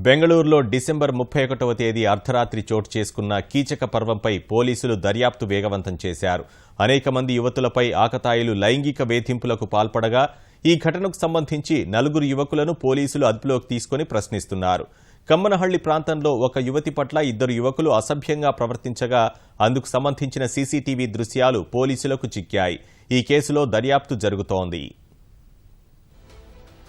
బెంగళూరులో డిసెంబర్ 31వ తేదీ అర్ధరాత్రి చోటు చేసుకున్న కీచక పర్వంపై పోలీసులు దర్యాప్తు వేగవంతం చేశారు. అనేక మంది యువతులపై ఆకతాయిలు లైంగిక వేధింపులకు పాల్పడగా ఈ ఘటనకు సంబంధించి 4 యువకులను పోలీసులు అదుపులోకి తీసుకుని ప్రశ్నిస్తున్నారు. కమ్మనహళ్లి ప్రాంతంలో ఒక యువతి పట్ల 2 యువకులు అసభ్యంగా ప్రవర్తించగా అందుకు సంబంధించిన సీసీటీవీ దృశ్యాలు పోలీసులకు చిక్కాయి. ఈ కేసులో దర్యాప్తు జరుగుతోంది.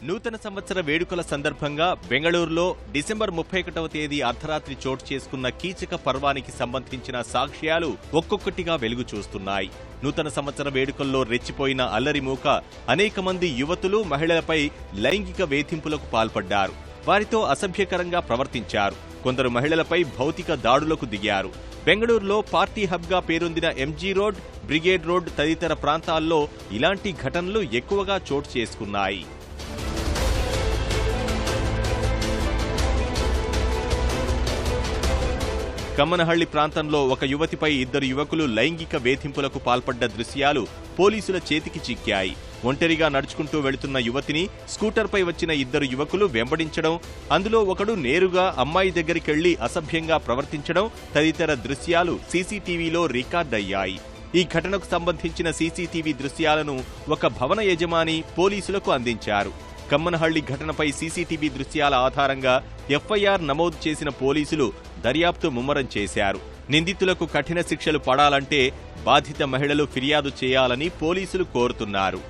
నూతన సంవత్సర వేడుకల సందర్భంగా బెంగళూరులో డిసెంబర్ 31వ తేదీ అర్ధరాత్రి చోటు చేసుకున్న కీచక పర్వానికి సంబంధించిన సాక్ష్యాలు ఒక్కొక్కటిగా వెలుగు చూస్తున్నాయి. నూతన సంవత్సర వేడుకల్లో రెచ్చిపోయిన అల్లరి మూక అనేక మంది యువతులు మహిళలపై లైంగిక వేధింపులకు పాల్పడ్డారు. వారితో అసభ్యకరంగా ప్రవర్తించారు. కొందరు మహిళలపై భౌతిక దాడులకు దిగారు. బెంగళూరులో పార్టీ హబ్గా పేరొందిన ఎంజీ రోడ్, బ్రిగేడ్ రోడ్ తదితర ప్రాంతాల్లో ఇలాంటి ఘటనలు ఎక్కువగా చోటు చేసుకున్నాయి. కమ్మనహళ్లి ప్రాంతంలో ఒక యువతిపై 2 యువకులు లైంగిక వేధింపులకు పాల్పడ్డ దృశ్యాలు పోలీసుల చేతికి చిక్కాయి. ఒంటరిగా నడుచుకుంటూ వెళుతున్న యువతిని స్కూటర్పై వచ్చిన 2 యువకులు వెంబడించడం, అందులో ఒకడు నేరుగా అమ్మాయి దగ్గరికెళ్లి అసభ్యంగా ప్రవర్తించడం తదితర దృశ్యాలు సీసీటీవీలో రికార్డయ్యాయి. ఈ ఘటనకు సంబంధించిన సీసీటీవీ దృశ్యాలను ఒక భవన యజమాని పోలీసులకు అందించారు. కమ్మనహళ్లి ఘటనపై సీసీటీవీ దృశ్యాల ఆధారంగా ఎఫ్ఐఆర్ నమోదు చేసిన పోలీసులు దర్యాప్తు ముమ్మరం చేశారు. నిందితులకు కఠిన శిక్షలు పడాలంటే బాధిత మహిళలు ఫిర్యాదు చేయాలని పోలీసులు కోరుతున్నారు.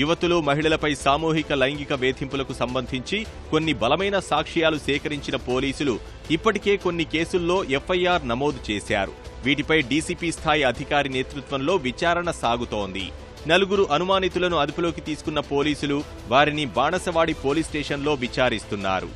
యువతులు మహిళలపై సామూహిక లైంగిక వేధింపులకు సంబంధించి కొన్ని బలమైన సాక్ష్యాలు సేకరించిన పోలీసులు ఇప్పటికే కొన్ని కేసుల్లో ఎఫ్ఐఆర్ నమోదు చేశారు. వీటిపై డీసీపీ స్థాయి అధికారి నేతృత్వంలో విచారణ సాగుతోంది. 4 అనుమానితులను అదుపులోకి తీసుకున్న పోలీసులు వారిని బాణసవాడి పోలీస్ స్టేషన్లో విచారిస్తున్నారు.